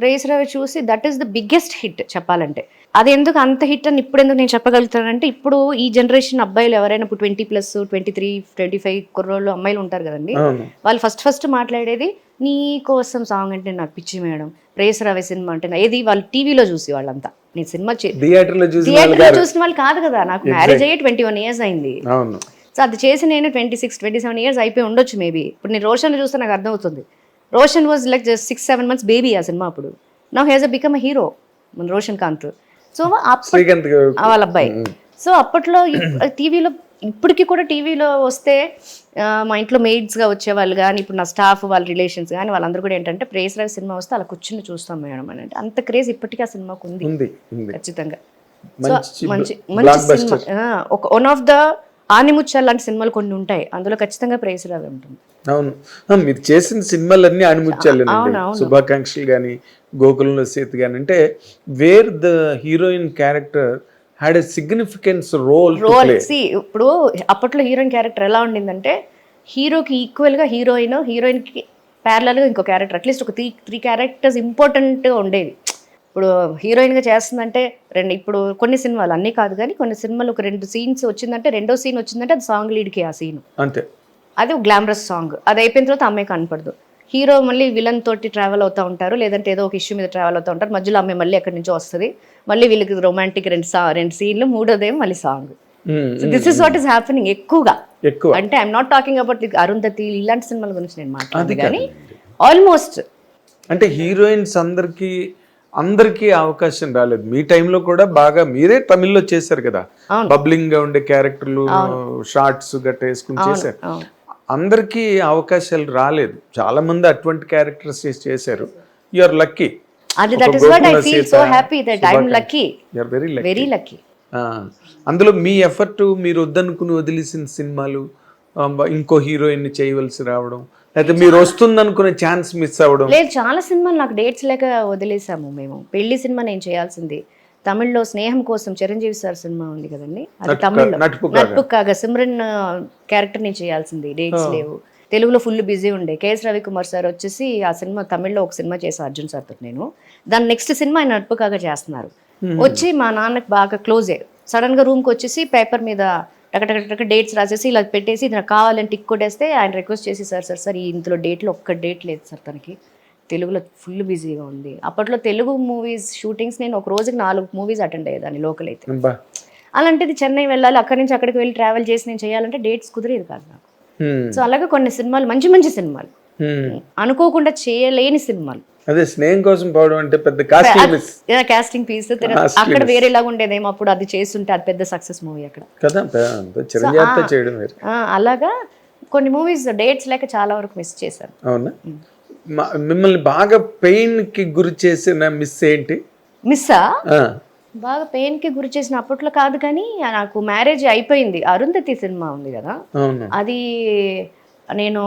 ప్రేయస్ రవి చూసి that is the biggest hit చెప్పాలంటే. అది ఎందుకు అంత హిట్ అని ఇప్పుడు ఎందుకు నేను చెప్పగలుగుతానంటే, ఇప్పుడు ఈ జనరేషన్ అబ్బాయిలు ఎవరైనా ఇప్పుడు 20+, 23, 25 కుర్రోళ్ళు అమ్మాయిలు ఉంటారు కదండి, వాళ్ళు ఫస్ట్ మాట్లాడేది నీ కోసం సాంగ్ అంటే నాకు పిచ్చి మేడం, ప్రేయస్ రవి సినిమా అంటే ఏది వాళ్ళు టీవీలో చూసి వాళ్ళంతా. నేను సినిమా థియేటర్లో చూసిన వాళ్ళు కాదు కదా. నాకు మ్యారేజ్ అయ్యి 21 years అయింది. సో అది చేసి నేను 26, 27 years అయిపోయి ఉండొచ్చు మేబీ. ఇప్పుడు నేను రోషన్ చూస్తే నాకు అర్థమవుతుంది. Roshan was like just 6-7 months baby ఆ సినిమా అప్పుడు. Now he has become a hero మన రోషన్ కాంత్. సో వాళ్ళ అబ్బాయి. సో అప్పట్లో టీవీలో, ఇప్పటికీ కూడా టీవీలో వస్తే మా ఇంట్లో మెయిడ్స్గా వచ్చేవాళ్ళు కానీ, ఇప్పుడు నా స్టాఫ్ వాళ్ళ రిలేషన్స్ కానీ వాళ్ళందరూ కూడా ఏంటంటే ప్రేయస్ రవి సినిమా వస్తే అలా కూర్చుని చూస్తాం మేడం అని. అంటే అంత క్రేజ్ ఇప్పటికీ ఆ సినిమాకు ఉంది ఖచ్చితంగా. సో మంచి సినిమా. వన్ ఆఫ్ ద ఆనిముత్యాలు లాంటి సినిమాలు కొన్ని ఉంటాయి, అందులో ఖచ్చితంగా ప్రేయస్ రవి ఉంటుంది. అవును, మీరు చేసిన సినిమాలన్నీ ఆనిముత్యాలు. శుభాకాంక్షలు కానీ, గోకులంలో సీత కానీ, అంటే where the heroine character had a significance role. ఇప్పుడు అప్పట్లో హీరోయిన్ క్యారెక్టర్ ఎలా ఉండిందంటే, హీరోకి ఈక్వల్గా హీరోయిన్కి ప్యారలల్గా ఇంకో క్యారెక్టర్, అట్లీస్ట్ ఒక 3 characters ఇంపార్టెంట్గా ఉండేది. ఇప్పుడు హీరోయిన్గా చేస్తుందంటే ఇప్పుడు కొన్ని సినిమాలు అన్నీ కాదు కానీ కొన్ని సినిమాలు ఒక 2 scenes వచ్చిందంటే, రెండో సీన్ వచ్చిందంటే అది సాంగ్ లీడ్కి ఆ సీన్ అంతే. అది ఒక గ్లామరస్ సాంగ్. అది అయిపోయిన తర్వాత అమ్మాయి కనపడదు. హీరో మళ్ళీ విలన్ తోటి ట్రావెల్ అవుతూ ఉంటారు, లేదంటే ఏదో ఒక ఇష్యూ మీద ట్రావెల్ అవుతూ ఉంటారు. మధ్యలో అమ్మాయి మళ్ళీ ఎక్కడి నుంచో వస్తుంది, మళ్ళీ వీళ్ళకి రొమాంటిక్ 2 సీన్లు, మూడోదేమో మళ్ళీ song. This is what is happening ఎక్కువగా. అంటే I'm not talking about Arundhati ఇలాంటి సినిమాల గురించి నేను మాట్లాడదు కానీ ఆల్మోస్ట్. అంటే హీరోయిన్స్ అందరికీ అవకాశం రాలేదు. మీ టైంలో కూడా బాగా మీరే తమిళ్లో చేశారు కదా, బబ్లింగ్ గా ఉండే క్యారెక్టర్లు, షార్ట్స్ గట్ట వేసుకుని చేశారు. అందరికీ అవకాశాలు రాలేదు, చాలా మంది అటువంటి క్యారెక్టర్స్ చేశారు. You are lucky. అందులో మీ ఎఫర్ట్, మీరు వద్దనుకుని వదిలేసిన సినిమాలు, ఇంకో హీరోయిన్ చేయవలసి రావడం, అయితే మీరు వస్తుందనుకునే ఛాన్స్ మిస్ అవ్వడం. లేదు, చాలా సినిమాలు నాకు డేట్స్ లేక వదిలేసాము మేము. పెళ్లి సినిమా నేను చేయాల్సింది, తమిళ్లో స్నేహం కోసం చిరంజీవి సార్ సినిమా ఉంది కదండి, అది తమిళ్లో నట్పుకాగా సిమ్రన్ క్యారెక్టర్ నేను చేయాల్సింది, డేట్స్ లేవు. తెలుగులో ఫుల్ బిజీ ఉండే. కేఎస్ రవికుమార్ సార్ వచ్చేసి ఆ సినిమా తమిళ్లో ఒక సినిమా చేశాను అర్జున్ సార్తో నేను. దాని నెక్స్ట్ సినిమా ఆయన నట్పుకాగా చేస్తున్నారు. వచ్చి మా నాన్నకి బాగా క్లోజే. సడన్ గా రూమ్కి వచ్చేసి పేపర్ మీద టక డేట్స్ రాసేసి ఇలా పెట్టేసి ఇది నాకు కావాలని టిక్ కొట్టేస్తే ఆయన రిక్వెస్ట్ చేసి సార్ ఇందులో డేట్లో ఒక్క డేట్ లేదు సార్, తనకి తెలుగులో ఫుల్ బిజీగా ఉంది. అప్పట్లో తెలుగు మూవీస్ షూటింగ్స్ నేను ఒక రోజుకి 4 movies అటెండ్ అయ్యేదాన్ని లోకల్ అయితే. అలాంటిది చెన్నై వెళ్ళాలి, అక్కడి నుంచి అక్కడికి వెళ్ళి ట్రావెల్ చేసి నేను చేయాలంటే డేట్స్ కుదిరేది కాదు నాకు. సో అలాగే కొన్ని సినిమాలు మంచి సినిమాలు అనుకోకుండా చేయలేని సినిమాలు. అదే స్నేహం కోసం పోవడం అంటే పెద్ద కాస్టింగ్ పీస్. అక్కడ వేరేలాగా ఉండేదేమో, అప్పుడు అది చేస్తుంటే అది పెద్ద సక్సెస్ మూవీ అక్కడ కదా. అలాగా కొన్ని మూవీస్ డేట్స్ లేక చాలా వరకు మిస్ చేశాను. అవునా? మిమ్మల్ని బాగా పెయిన్ కి గురి చేసిన ఏంటి? బాగా పెయిన్ కి గురి చేసిన అప్పట్లో కాదు కానీ, నాకు మ్యారేజ్ అయిపోయింది, అరుంధతి సినిమా ఉంది కదా, అది నేను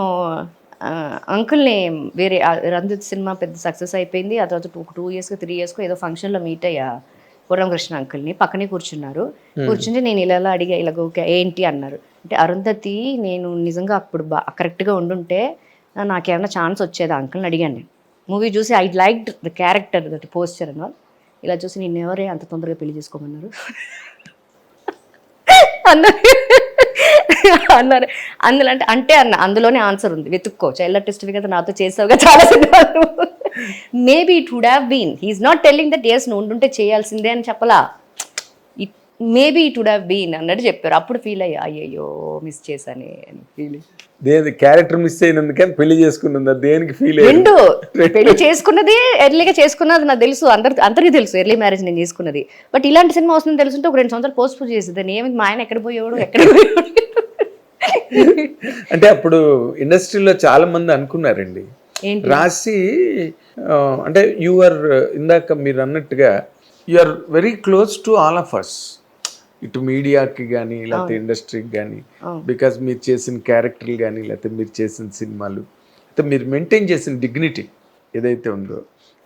అంకుల్ని వేరే అరుంధతి సినిమా పెద్ద సక్సెస్ అయిపోయింది. ఆ తర్వాత 2 years 3 years ఏదో ఫంక్షన్లో మీట్ అయ్యా పూర్ణకృష్ణ అంకుల్ని. పక్కనే కూర్చున్నారు. కూర్చుంటే నేను ఇలా అడిగా, ఇలా ఏంటి అన్నారు. అంటే అరుంధతి నేను నిజంగా అప్పుడు కరెక్ట్గా ఉండుంటే నాకేమైనా ఛాన్స్ వచ్చేదా అంకుల్ని అడిగాను నేను. మూవీ చూసి I liked the character, that posture అని. ఇలా చూసి నిన్ను ఎవరే అంత తొందరగా పెళ్లి చేసుకోమన్నారు అన్నారు. అందులో అంటే అందులోనే ఆన్సర్ ఉంది, వెతుక్కో, చైల్డ్ ఆర్టిస్ట్ కదా, నాతో చేసావుగా చాలా సినిమాలు. Maybe it would have been, he's not telling that ఎస్ నువ్వు ఉండుంటే చేయాల్సిందే అని చెప్పలా, maybe it would have been అన్నట్టు చెప్పారు. అప్పుడు ఫీల్ అయ్యా, అయ్యయ్యో మిస్ చేశానే అని ఫీల్. క్యారెక్టర్ మిస్ అయినందుకే పెళ్లి చేసుకున్నది, దేనికి ఫీల్? పెళ్లి చేసుకున్నది ఎర్లీగా చేసుకున్నది నాకు తెలుసు, అందరికీ తెలుసు ఎర్లీ మ్యారేజ్ నేను చేసుకున్నది. బట్ ఇలాంటి సినిమా వస్తుందని తెలుసుంటే ఒక 2 సంవత్సరాలు పోస్ట్పోన్ చేసేదాన్ని. ఏమి మా ఆయన ఎక్కడ పోయేవాడు. అంటే అప్పుడు ఇండస్ట్రీలో చాలా మంది అనుకున్నారండి, రాసి అంటే యు ఆర్, ఇందాక మీరు అన్నట్టుగా you are very close to all of us, ఇటు మీడియాకి కానీ లేకపోతే ఇండస్ట్రీకి కానీ, బికాజ్ మీరు చేసిన క్యారెక్టర్లు కానీ లేకపోతే మీరు చేసిన సినిమాలు, అయితే మీరు మెయింటైన్ చేసిన డిగ్నిటీ ఏదైతే ఉందో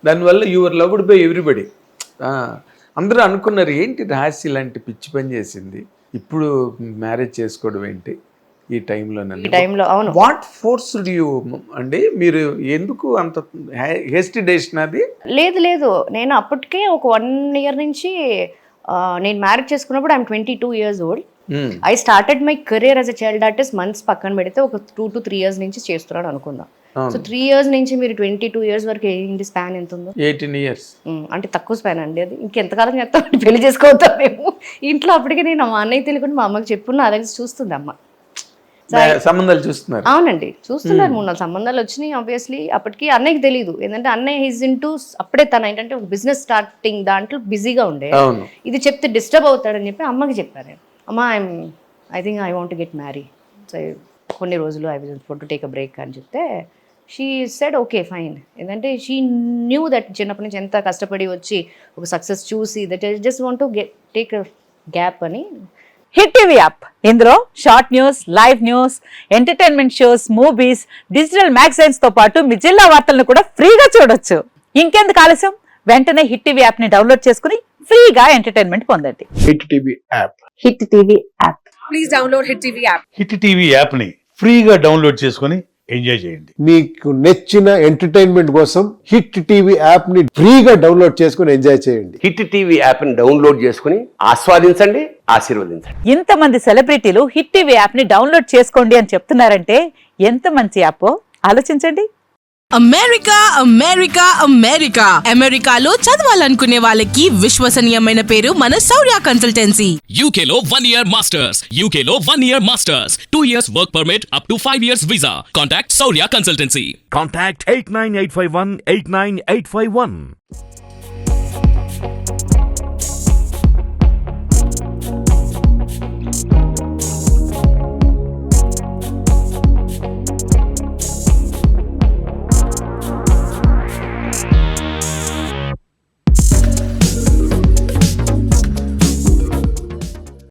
దానివల్ల యువర్ లవ్డ్ బై ఎవ్రీబడి. అందరూ అనుకున్నారు ఏంటి రాసి ఇలాంటి పిచ్చి పని చేసింది, ఇప్పుడు మ్యారేజ్ చేసుకోవడం ఏంటి, ఈ టైంలో ఈ టైంలో అవును. వాట్ ఫోర్స్డ్ యూ అండి? మీరు ఎందుకు అంత హేస్టీ డెసిషన్ అది? లేదు నేను అప్పటికే ఒక 1 year నుంచి నేను మ్యారేజ్ చేసుకున్నప్పుడు I'm 22 years old. I started my career as a child artist. Months పక్కన పెడితే ఒక 2 to 3 years నుంచి చేస్తున్నాను అనుకుందాం. సో 3 years నుంచి మీరు 22 years వరకు ఏంటి స్పాన్ ఎంత ఉందో? 18 years. అంటే తక్కువ స్పాన్ అండి అది. ఇంకెంతకాలం చేస్తాం పెళ్లి చేసుకోవద్దాం మేము ఇంట్లో. అప్పటికే నేను మా అన్నయ్య తెలియకుండా మా అమ్మకి చెప్పున్న అదే చూస్తుంది అమ్మ. సంబంధాలు చూస్తున్నారు? అవునండి చూస్తున్నారు. 3-4 సంబంధాలు వచ్చినాయి. ఆబ్వియస్లీ అప్పటికి అన్నయ్యకి తెలియదు. ఏంటంటే అన్నయ్య హిజ్ ఇంటూ అప్పుడే తన ఏంటంటే ఒక బిజినెస్ స్టార్టింగ్ దాంట్లో బిజీగా ఉండే. ఇది చెప్తే డిస్టర్బ్ అవుతాడని చెప్పి అమ్మకి చెప్పాను. అమ్మ I think I want get marry, so కొన్ని రోజులు I want to take a break అని చెప్తే షీ సెడ్ ఓకే ఫైన్. ఏంటంటే షీ న్యూ దట్ చిన్నప్పటి నుంచి ఎంత కష్టపడి వచ్చి ఒక సక్సెస్ చూసి that I just want to take a gap అని. హిట్ టీవీ యాప్, ఇందులో short news, live news, entertainment shows, movies, digital magazines తో పాటు మీ జిల్లా వార్తలను కూడా ఫ్రీగా చూడొచ్చు. ఇంకెందుకు ఆలస్యం, వెంటనే హిట్ టీవీ యాప్ ని డౌన్లోడ్ చేసుకుని ఫ్రీగా ఎంటర్టైన్మెంట్ పొందండి. Hit TV app. Hit TV app. Please download hit TV app. Hit TV app ని ఫ్రీగా డౌన్లోడ్ చేసుకొని ఎంజాయ్ చేయండి. మీకు నచ్చిన ఎంటర్టైన్మెంట్ కోసం హిట్ టీవీ యాప్ ని ఫ్రీగా డౌన్లోడ్ చేసుకుని ఎంజాయ్ చేయండి. హిట్ టీవీ యాప్ ని డౌన్లోడ్ చేసుకుని ఆస్వాదించండి, ఆశీర్వదించండి. ఇంతమంది సెలబ్రిటీలు హిట్ టీవీ యాప్ ని డౌన్లోడ్ చేసుకోండి అని చెప్తున్నారంటే ఎంత మంచి యాప్ ఆలోచించండి. అమెరికా అమెరికాలో చదవాలనుకునే వాళ్ళకి విశ్వసనీయమైన పేరు మన శౌర్య కన్సల్టెన్సీ. UK లో 1 year masters. UK లో 1 year masters. 2 years work permit up to 5 years visa. Contact Saurya Consultancy. Contact 89851 89851.